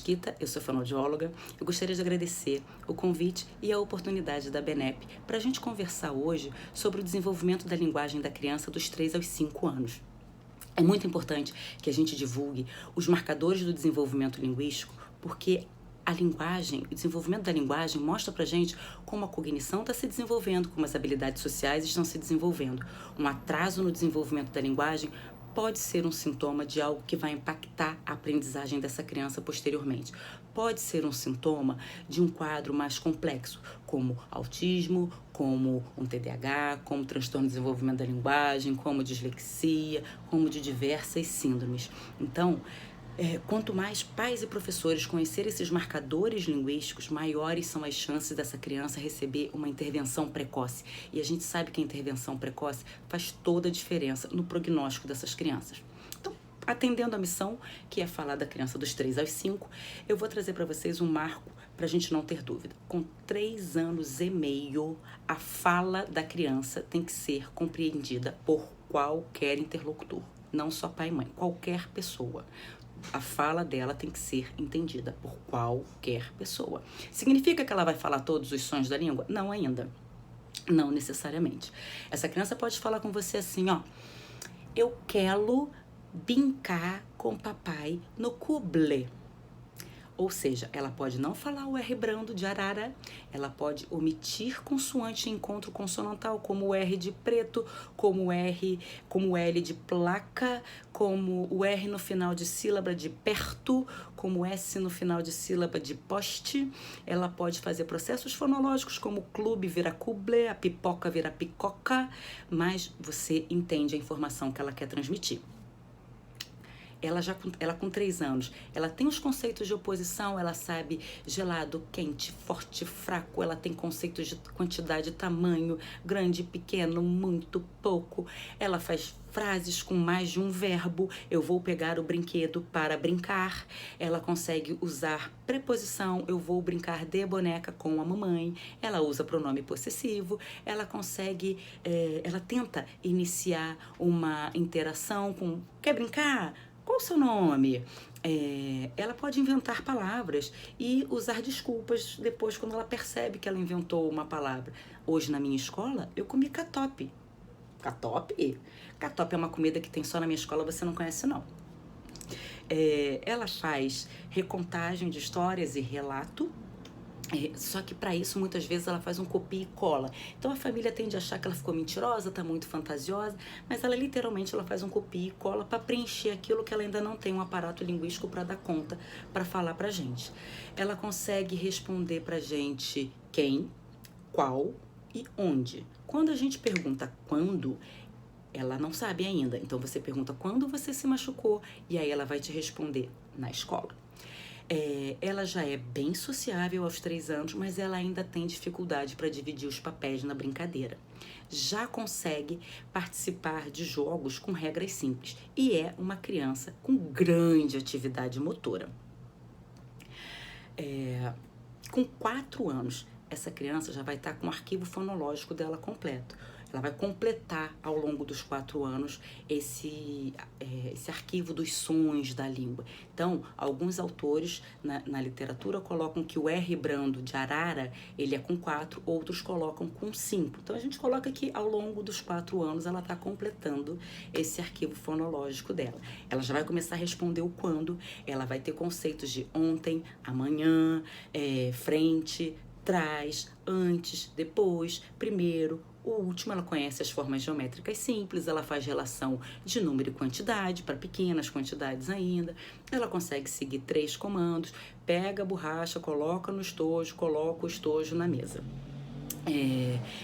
Mesquita, eu sou fonoaudióloga. Eu gostaria de agradecer o convite e a oportunidade da BNEP para a gente conversar hoje sobre o desenvolvimento da linguagem da criança dos 3 aos 5 anos. É muito importante que a gente divulgue os marcadores do desenvolvimento linguístico, porque a linguagem, o desenvolvimento da linguagem mostra pra gente como a cognição está se desenvolvendo, como as habilidades sociais estão se desenvolvendo. Um atraso no desenvolvimento da linguagem pode ser um sintoma de algo que vai impactar a aprendizagem dessa criança posteriormente. Pode ser um sintoma de um quadro mais complexo, como autismo, como um TDAH, como transtorno de desenvolvimento da linguagem, como dislexia, como de diversas síndromes. Então, quanto mais pais e professores conhecerem esses marcadores linguísticos, maiores são as chances dessa criança receber uma intervenção precoce. E a gente sabe que a intervenção precoce faz toda a diferença no prognóstico dessas crianças. Então, atendendo a missão, que é falar da criança dos 3 aos 5, eu vou trazer para vocês um marco para a gente não ter dúvida. Com 3 anos e meio, a fala da criança tem que ser compreendida por qualquer interlocutor, não só pai e mãe, qualquer pessoa. A fala dela tem que ser entendida por qualquer pessoa. Significa que ela vai falar todos os sons da língua? Não ainda. Não necessariamente. Essa criança pode falar com você assim, ó. Eu quero brincar com papai no cuble. Ou seja, ela pode não falar o R brando de arara, ela pode omitir consoante em encontro consonantal, como o R de preto, como o L de placa, como o R no final de sílaba de perto, como o S no final de sílaba de poste. Ela pode fazer processos fonológicos, como clube vira cuble, a pipoca vira picoca, mas você entende a informação que ela quer transmitir. Ela com 3 anos, ela tem os conceitos de oposição, ela sabe gelado, quente, forte, fraco, ela tem conceitos de quantidade, tamanho, grande, pequeno, muito, pouco. Ela faz frases com mais de um verbo, eu vou pegar o brinquedo para brincar. Ela consegue usar preposição, eu vou brincar de boneca com a mamãe. Ela usa pronome possessivo, ela consegue, ela tenta iniciar uma interação com, quer brincar? Qual o seu nome? Ela pode inventar palavras e usar desculpas depois quando ela percebe que ela inventou uma palavra. Hoje na minha escola eu comi catope. Catope? Catope é uma comida que tem só na minha escola, você não conhece não. Ela faz recontagem de histórias e relato. Só que para isso muitas vezes ela faz um copia e cola. Então a família tende a achar que ela ficou mentirosa, tá muito fantasiosa, mas ela literalmente ela faz um copia e cola para preencher aquilo que ela ainda não tem um aparato linguístico para dar conta, para falar pra gente. Ela consegue responder pra gente quem, qual e onde. Quando a gente pergunta quando, ela não sabe ainda. Então você pergunta quando você se machucou e aí ela vai te responder na escola. Ela já é bem sociável aos 3 anos, mas ela ainda tem dificuldade para dividir os papéis na brincadeira. Já consegue participar de jogos com regras simples e é uma criança com grande atividade motora. Com 4 anos, essa criança já vai estar com o arquivo fonológico dela completo. Ela vai completar ao longo dos 4 anos esse arquivo dos sons da língua. Então, alguns autores na literatura colocam que o R brando de arara, ele é com 4, outros colocam com 5. Então, a gente coloca que ao longo dos 4 anos ela está completando esse arquivo fonológico dela. Ela já vai começar a responder o quando, ela vai ter conceitos de ontem, amanhã, frente, trás, antes, depois, primeiro, o último. Ela conhece as formas geométricas simples, ela faz relação de número e quantidade, para pequenas quantidades ainda. Ela consegue seguir 3 comandos, pega a borracha, coloca no estojo, coloca o estojo na mesa.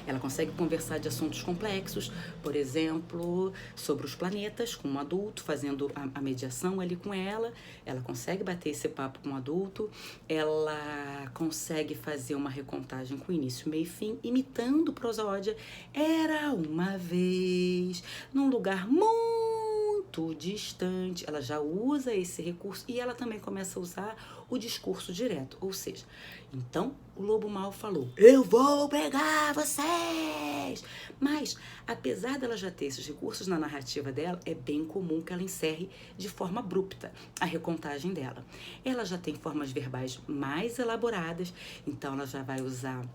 Ela consegue conversar de assuntos complexos, por exemplo, sobre os planetas com um adulto, fazendo a mediação ali com ela. Ela consegue bater esse papo com um adulto, ela consegue fazer uma recontagem com início, meio e fim, imitando prosódia. Era uma vez, num lugar muito alto, distante, ela já usa esse recurso e ela também começa a usar o discurso direto, ou seja, então o lobo mau falou, eu vou pegar vocês! Mas, apesar dela já ter esses recursos na narrativa dela, é bem comum que ela encerre de forma abrupta a recontagem dela. Ela já tem formas verbais mais elaboradas, então ela já vai usar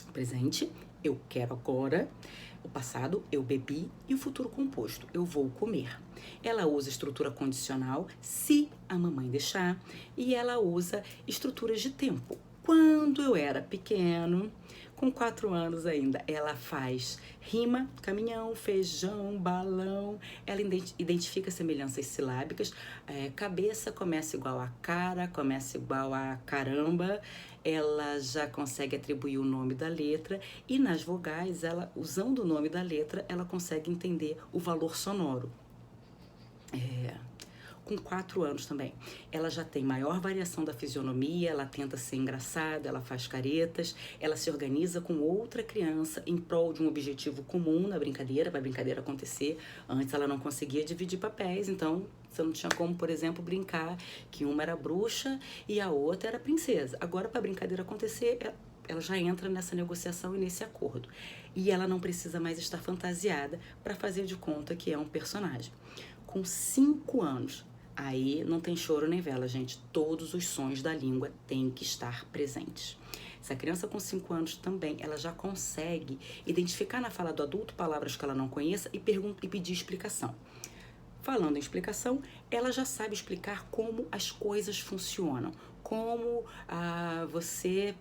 o presente, eu quero agora, o passado, eu bebi, e o futuro composto, eu vou comer. Ela usa estrutura condicional, se a mamãe deixar, e ela usa estruturas de tempo. Quando eu era pequeno, com 4 anos ainda, ela faz rima, caminhão, feijão, balão, ela identifica semelhanças silábicas, cabeça começa igual a cara, começa igual a caramba, ela já consegue atribuir o nome da letra e nas vogais, ela, usando o nome da letra, ela consegue entender o valor sonoro. Com 4 anos também. Ela já tem maior variação da fisionomia, ela tenta ser engraçada, ela faz caretas, ela se organiza com outra criança em prol de um objetivo comum na brincadeira, para a brincadeira acontecer. Antes ela não conseguia dividir papéis, então você não tinha como, por exemplo, brincar que uma era bruxa e a outra era princesa. Agora, para a brincadeira acontecer, ela já entra nessa negociação e nesse acordo. E ela não precisa mais estar fantasiada para fazer de conta que é um personagem. Com 5 anos, aí não tem choro nem vela, gente. Todos os sons da língua têm que estar presentes. Essa criança com 5 anos também, ela já consegue identificar na fala do adulto palavras que ela não conheça e pedir explicação. Falando em explicação, ela já sabe explicar como as coisas funcionam. Como você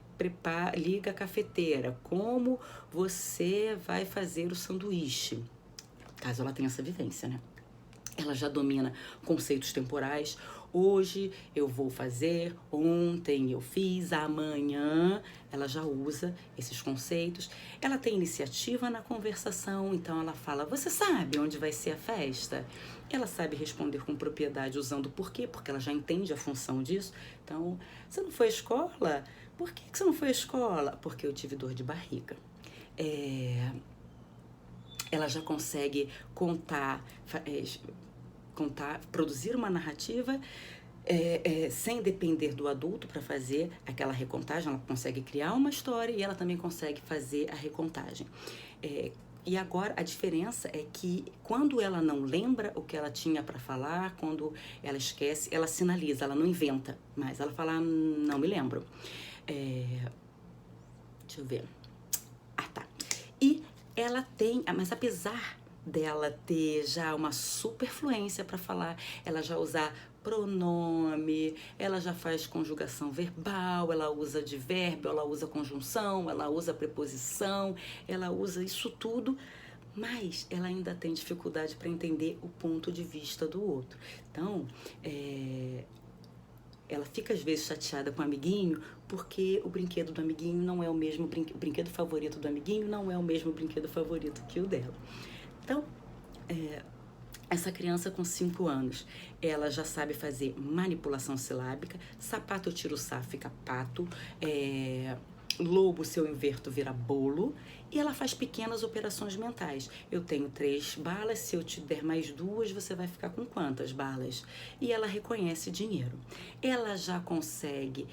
liga a cafeteira, como você vai fazer o sanduíche. Caso ela tenha essa vivência, né? Ela já domina conceitos temporais. Hoje eu vou fazer, ontem eu fiz, amanhã. Ela já usa esses conceitos. Ela tem iniciativa na conversação, então ela fala, você sabe onde vai ser a festa? Ela sabe responder com propriedade usando por quê, porque ela já entende a função disso. Então, você não foi à escola? Por que você não foi à escola? Porque eu tive dor de barriga. Ela já consegue contar, produzir uma narrativa sem depender do adulto para fazer aquela recontagem. Ela consegue criar uma história e ela também consegue fazer a recontagem. E agora a diferença é que quando ela não lembra o que ela tinha para falar, quando ela esquece, ela sinaliza, ela não inventa mais. Ela fala, não me lembro. Deixa eu ver. Tá. E ela tem, mas apesar dela ter já uma super fluência para falar, ela já usa pronome, ela já faz conjugação verbal, ela usa advérbio, ela usa conjunção, ela usa preposição, ela usa isso tudo, mas ela ainda tem dificuldade para entender o ponto de vista do outro. Então, ela fica às vezes chateada com o amiguinho porque o brinquedo do amiguinho não é o mesmo, o brinquedo favorito do amiguinho não é o mesmo brinquedo favorito que o dela. Então, essa criança com 5 anos, ela já sabe fazer manipulação silábica, sapato eu tiro sá, fica pato, lobo, se eu inverto, vira bolo, e ela faz pequenas operações mentais. Eu tenho 3 balas, se eu te der mais 2, você vai ficar com quantas balas? E ela reconhece dinheiro. Ela já consegue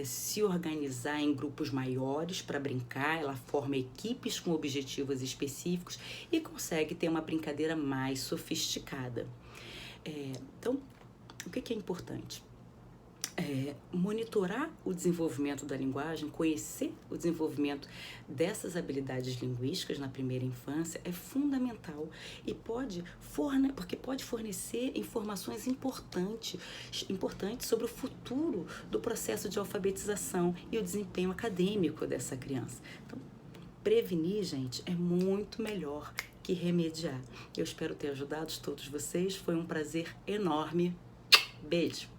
se organizar em grupos maiores para brincar, ela forma equipes com objetivos específicos e consegue ter uma brincadeira mais sofisticada. Então, o que é importante? Monitorar o desenvolvimento da linguagem, conhecer o desenvolvimento dessas habilidades linguísticas na primeira infância é fundamental e porque pode fornecer informações importantes sobre o futuro do processo de alfabetização e o desempenho acadêmico dessa criança. Então, prevenir, gente, é muito melhor que remediar. Eu espero ter ajudado todos vocês, foi um prazer enorme. Beijo!